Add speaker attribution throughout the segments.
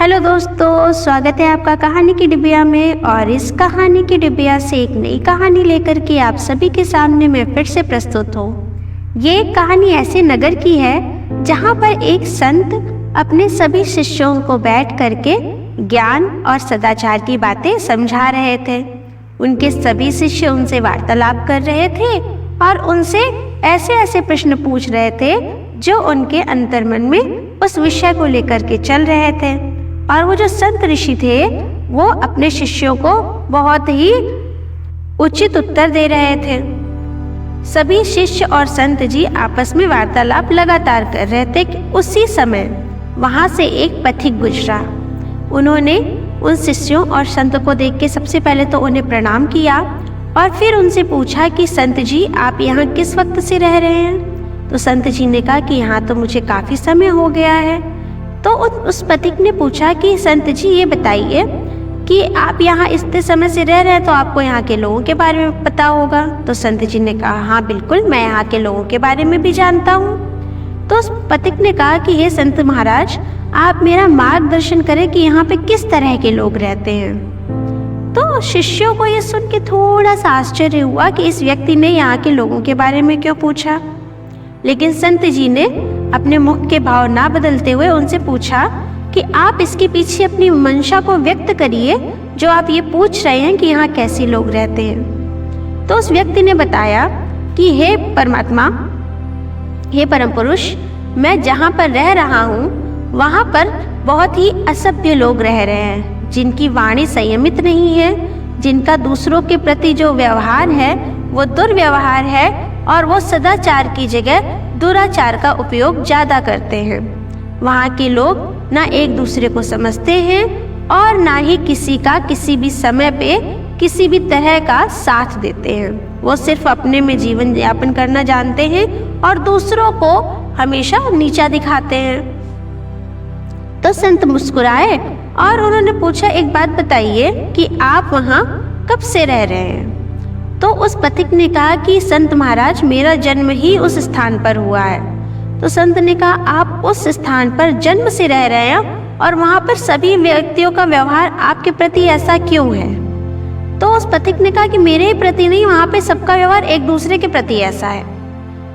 Speaker 1: Hello दोस्तों, स्वागत है आपका कहानी की डिबिया में। और इस कहानी की डिबिया से एक नई कहानी लेकर के आप सभी के सामने मैं फिर से प्रस्तुत हूँ। ये एक कहानी ऐसे नगर की है जहाँ पर एक संत अपने सभी शिष्यों को बैठ करके ज्ञान और सदाचार की बातें समझा रहे थे। उनके सभी शिष्य उनसे वार्तालाप कर रहे थे और उनसे ऐसे ऐसे प्रश्न पूछ रहे थे जो उनके अंतर्मन में उस विषय को लेकर के चल रहे थे। और वो जो संत ऋषि थे वो अपने शिष्यों को बहुत ही उचित उत्तर दे रहे थे। सभी शिष्य और संत जी आपस में वार्तालाप लगातार कर रहे थे कि उसी समय वहां से एक पथिक गुजरा। उन्होंने उन शिष्यों और संत को देख के सबसे पहले तो उन्हें प्रणाम किया और फिर उनसे पूछा कि संत जी आप यहाँ किस वक्त से रह रहे हैं। तो संत जी ने कहा कि यहाँ तो मुझे काफी समय हो गया है। तो उस पथिक ने पूछा कि संत जी ये बताइए कि आप यहाँ इतने समय से रह रहे हैं तो आपको यहाँ के लोगों के बारे में पता होगा। तो संत जी ने कहा हाँ बिल्कुल, मैं यहाँ के लोगों के बारे में भी जानता हूँ। तो उस पथिक ने कहा कि हे संत महाराज, आप मेरा मार्गदर्शन करें कि यहाँ पे किस तरह के लोग रहते हैं। तो शिष्यों को ये सुन के थोड़ा सा आश्चर्य हुआ कि इस व्यक्ति ने यहाँ के लोगों के बारे में क्यों पूछा। लेकिन संत जी ने अपने मुख के भाव ना बदलते हुए उनसे पूछा कि आप इसके पीछे अपनी मंशा को व्यक्त करिए जो आप ये पूछ रहे हैं कि यहाँ कैसे लोग रहते हैं। तो उस व्यक्ति ने बताया कि हे परमात्मा, हे परम पुरुष, मैं जहाँ पर रह रहा हूँ वहाँ पर बहुत ही असभ्य लोग रह रहे हैं, जिनकी वाणी संयमित नहीं है, जिनका दूसरों के प्रति जो व्यवहार है वो दुर्व्यवहार है और वो सदाचार की जगह दुराचार का उपयोग ज्यादा करते हैं। वहाँ के लोग ना एक दूसरे को समझते हैं और ना ही किसी का किसी भी समय पे किसी भी तरह का साथ देते हैं। वो सिर्फ अपने में जीवन यापन करना जानते हैं और दूसरों को हमेशा नीचा दिखाते हैं। तो संत मुस्कुराए और उन्होंने पूछा एक बात बताइए कि आप वहाँ कब से रह रहे हैं। तो उस पथिक ने कहा कि संत महाराज, मेरा जन्म ही उस स्थान पर हुआ है। तो संत ने कहा आप उस स्थान पर जन्म से रह रहे हैं और वहाँ पर सभी व्यक्तियों का व्यवहार आपके प्रति ऐसा क्यों है। तो उस पथिक ने कहा कि मेरे ही प्रति नहीं, वहाँ पे सबका व्यवहार एक दूसरे के प्रति ऐसा है।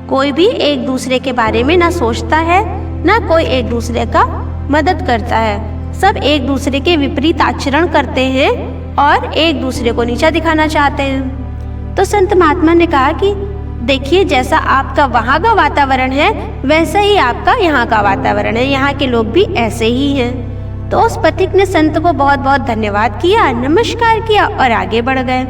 Speaker 1: कोई भी एक दूसरे के बारे में ना सोचता है, ना कोई एक दूसरे का मदद करता है। सब एक दूसरे के विपरीत आचरण करते हैं और एक दूसरे को नीचा दिखाना चाहते हैं। तो संत महात्मा ने कहा कि देखिए, जैसा आपका वहाँ का वातावरण है वैसा ही आपका यहाँ का वातावरण है, यहाँ के लोग भी ऐसे ही हैं। तो उस पथिक ने संत को बहुत बहुत धन्यवाद किया, नमस्कार किया और आगे बढ़ गए।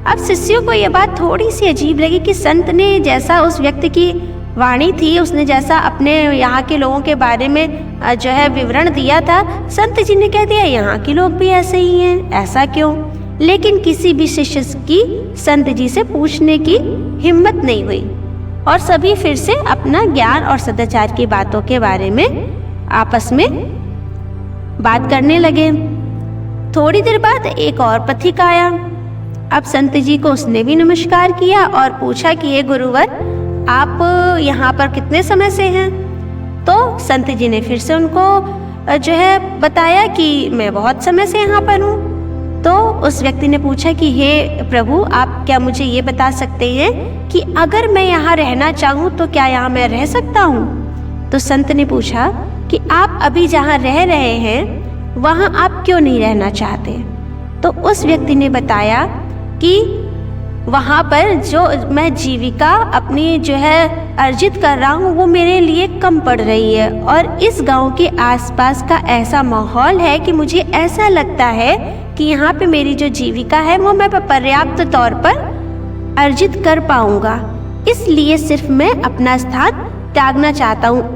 Speaker 1: अब शिष्यों को यह बात थोड़ी सी अजीब लगी कि संत ने जैसा उस व्यक्ति की वाणी थी, उसने जैसा अपने यहाँ के लोगों के बारे में जो है विवरण दिया था, संत जी ने कह दिया यहाँ के लोग भी ऐसे ही हैं, ऐसा क्यों। लेकिन किसी भी शिष्य की संत जी से पूछने की हिम्मत नहीं हुई और सभी फिर से अपना ज्ञान और सदाचार की बातों के बारे में आपस में बात करने लगे। थोड़ी देर बाद एक और पथिक आया। अब संत जी को उसने भी नमस्कार किया और पूछा कि हे गुरुवर, आप यहाँ पर कितने समय से हैं। तो संत जी ने फिर से उनको जो है बताया कि मैं बहुत समय से यहाँ पर हूँ। तो उस व्यक्ति ने पूछा कि हे प्रभु, आप क्या मुझे ये बता सकते हैं कि अगर मैं यहाँ रहना चाहूँ तो क्या यहाँ मैं रह सकता हूँ। तो संत ने पूछा कि आप अभी जहाँ रह रहे हैं वहाँ आप क्यों नहीं रहना चाहते। तो उस व्यक्ति ने बताया कि वहाँ पर जो मैं जीविका अपनी जो है अर्जित कर रहा हूँ वो मेरे लिए कम पड़ रही है और इस गांव के आसपास का ऐसा माहौल है कि मुझे ऐसा लगता है कि यहाँ पे मेरी जो जीविका है वो मैं पर्याप्त तौर पर अर्जित कर पाऊंगा, इसलिए सिर्फ मैं अपना स्थान त्यागना चाहता हूँ।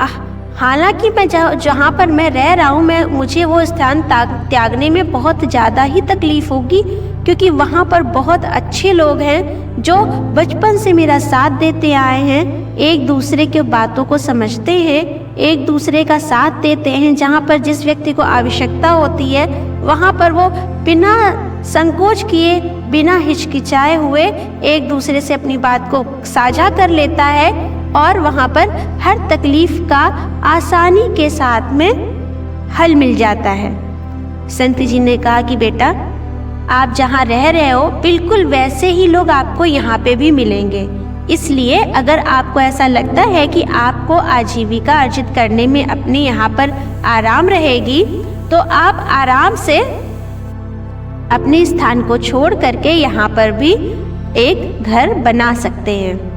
Speaker 1: हालांकि मैं जहाँ पर मैं रह रहा हूँ मुझे वो स्थान त्यागने में बहुत ज़्यादा ही तकलीफ होगी, क्योंकि वहाँ पर बहुत अच्छे लोग हैं जो बचपन से मेरा साथ देते आए हैं, एक दूसरे के बातों को समझते हैं, एक दूसरे का साथ देते हैं। जहाँ पर जिस व्यक्ति को आवश्यकता होती है वहाँ पर वो बिना संकोच किए, बिना हिचकिचाए हुए एक दूसरे से अपनी बात को साझा कर लेता है और वहाँ पर हर तकलीफ का आसानी के साथ में हल मिल जाता है। संत जी ने कहा कि बेटा, आप जहाँ रह रहे हो बिल्कुल वैसे ही लोग आपको यहाँ पे भी मिलेंगे। इसलिए अगर आपको ऐसा लगता है कि आपको आजीविका अर्जित करने में अपने यहाँ पर आराम रहेगी, तो आप आराम से अपने स्थान को छोड़ करके यहाँ पर भी एक घर बना सकते हैं।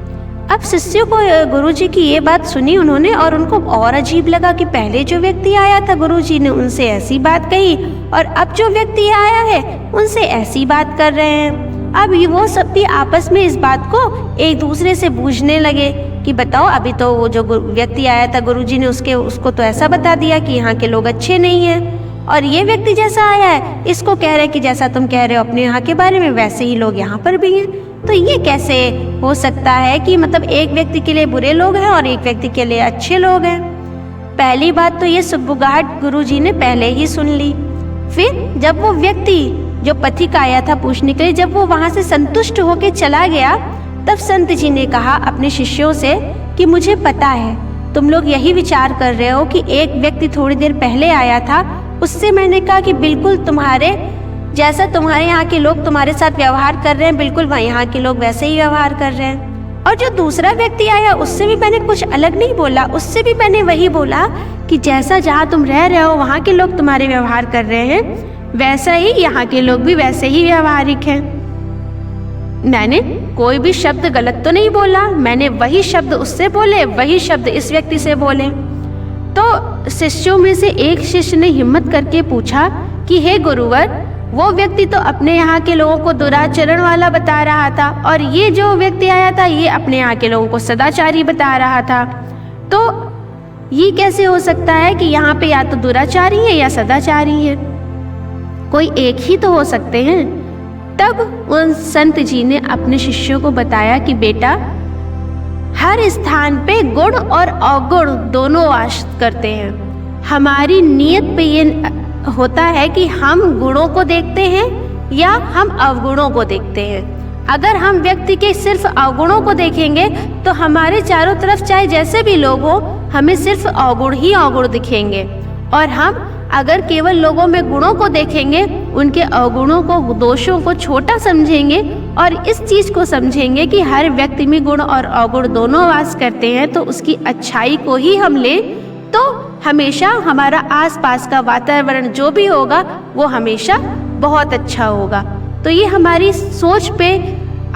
Speaker 1: अब शिष्यों को गुरुजी की ये बात सुनी उन्होंने, और उनको और अजीब लगा कि पहले जो व्यक्ति आया था गुरुजी ने उनसे ऐसी बात कही, और अब जो व्यक्ति आया है उनसे ऐसी बात कर रहे हैं। अब वो सब भी आपस में इस बात को एक दूसरे से पूछने लगे कि बताओ, अभी तो वो जो व्यक्ति आया था गुरुजी ने उसको तो ऐसा बता दिया कि यहाँ के लोग अच्छे नहीं हैं, और ये व्यक्ति जैसा आया है इसको कह रहे हैं कि जैसा तुम कह रहे हो अपने यहाँ के बारे में वैसे ही लोग यहाँ पर भी हैं। तो ये कैसे हो सकता है कि मतलब एक व्यक्ति के लिए बुरे लोग हैं और एक व्यक्ति के लिए अच्छे लोग हैं। पहली बात तो ये सुबुगाहट गुरुजी ने पहले ही सुन ली। फिर जब वो व्यक्ति जो पथिक आया था पूछने के लिए, जब वो वहाँ से संतुष्ट होकर चला गया, तब संत जी ने कहा अपने शिष्यों से कि मुझे पता है तुम लोग यही विचार कर रहे हो कि एक व्यक्ति थोड़ी देर पहले आया था, उससे मैंने कहा कि बिल्कुल तुम्हारे जैसा तुम्हारे यहाँ के लोग तुम्हारे साथ व्यवहार कर रहे हैं, बिल्कुल यहाँ के लोग वैसे ही व्यवहार कर रहे हैं। और जो दूसरा व्यक्ति आया उससे भी मैंने कुछ अलग नहीं बोला, उससे भी मैंने वही बोला कि जैसा जहाँ तुम रह रहे हो वहाँ के लोग तुम्हारे व्यवहार कर रहे हैं, वैसा ही यहाँ के लोग भी वैसे ही व्यवहारिक हैं। मैंने कोई भी शब्द गलत तो नहीं बोला, मैंने वही शब्द उससे बोले, वही शब्द इस व्यक्ति से बोले। तो शिष्यों में से एक शिष्य ने हिम्मत करके पूछा कि हे गुरुवर, वो व्यक्ति तो अपने यहाँ के लोगों को दुराचरण वाला बता रहा था, और ये जो व्यक्ति आया था ये अपने यहाँ के लोगों को सदाचारी बता रहा था। तो ये कैसे हो सकता है कि यहाँ पे या तो दुराचारी है या सदाचारी है, कोई एक ही तो हो सकते हैं। तब उन संत जी ने अपने शिष्यों को बताया कि बेटा, हर स्थान पे गुण और अवगुण दोनों वास करते हैं। हमारी नियत पे ये होता है कि हम गुणों को देखते हैं या हम अवगुणों को देखते हैं। अगर हम व्यक्ति के सिर्फ अवगुणों को देखेंगे तो हमारे चारों तरफ चाहे जैसे भी लोग हो, हमें सिर्फ अवगुण ही अवगुण दिखेंगे। और हम अगर केवल लोगों में गुणों को देखेंगे, उनके अवगुणों को, दोषों को छोटा समझेंगे और इस चीज को समझेंगे कि हर व्यक्ति में गुण और अवगुण दोनों वास करते हैं, तो उसकी अच्छाई को ही हम लें, तो हमेशा हमारा आसपास का वातावरण जो भी होगा वो हमेशा बहुत अच्छा होगा। तो ये हमारी सोच पे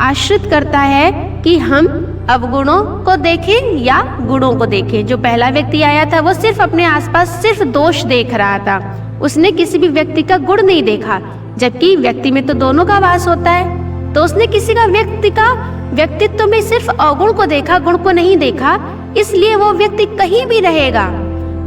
Speaker 1: आश्रित करता है कि हम अवगुणों को देखें या गुणों को देखें। जो पहला व्यक्ति आया था वो सिर्फ अपने आसपास सिर्फ दोष देख रहा था, उसने किसी भी व्यक्ति का गुण नहीं देखा, जबकि व्यक्ति में तो दोनों का वास होता है। तो उसने किसी का व्यक्तित्व में सिर्फ अवगुण को देखा, गुण को नहीं देखा। इसलिए वो व्यक्ति कहीं भी रहेगा,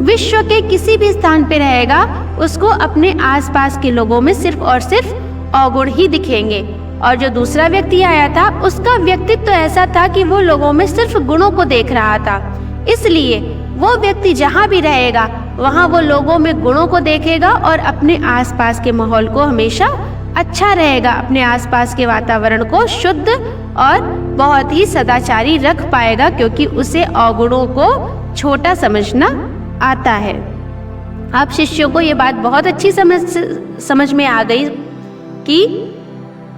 Speaker 1: विश्व के किसी भी स्थान पे रहेगा, उसको अपने आसपास के लोगों में सिर्फ और सिर्फ अवगुण ही दिखेंगे। और जो दूसरा व्यक्ति आया था उसका व्यक्तित्व ऐसा था कि वो लोगों में सिर्फ गुणों को देख रहा था। इसलिए वो व्यक्ति जहाँ भी रहेगा वहाँ वो लोगों में गुणों को देखेगा और अपने आसपास के माहौल को हमेशा अच्छा रहेगा, अपने आसपास के वातावरण को शुद्ध और बहुत ही सदाचारी रख पाएगा, क्योंकि उसे अवगुणों को छोटा समझना आता है। अब शिष्यों को ये बात बहुत अच्छी समझ में आ गई कि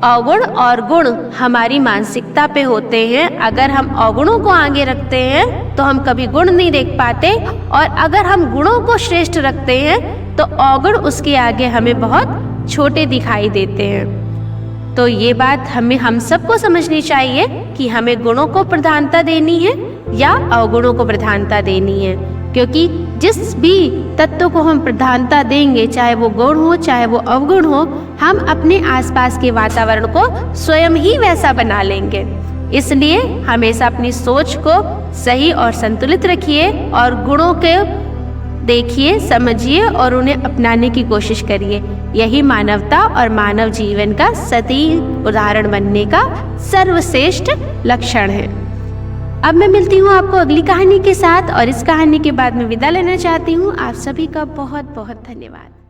Speaker 1: अवगुण और गुण हमारी मानसिकता पे होते हैं। अगर हम अवगुणों को आगे रखते हैं तो हम कभी गुण नहीं देख पाते, और अगर हम गुणों को श्रेष्ठ रखते हैं तो अवगुण उसके आगे हमें बहुत छोटे दिखाई देते हैं। तो ये बात हम सबको समझनी चाहिए कि हमें गुणों को प्रधानता देनी है या अवगुणों को प्रधानता देनी है, क्योंकि जिस भी तत्व को हम प्रधानता देंगे, चाहे वो गुण हो चाहे वो अवगुण हो, हम अपने आसपास के वातावरण को स्वयं ही वैसा बना लेंगे। इसलिए हमेशा अपनी सोच को सही और संतुलित रखिए और गुणों के देखिए, समझिए और उन्हें अपनाने की कोशिश करिए। यही मानवता और मानव जीवन का सही उदाहरण बनने का सर्वश्रेष्ठ लक्षण है। अब मैं मिलती हूँ आपको अगली कहानी के साथ, और इस कहानी के बाद मैं विदा लेना चाहती हूँ। आप सभी का बहुत बहुत धन्यवाद।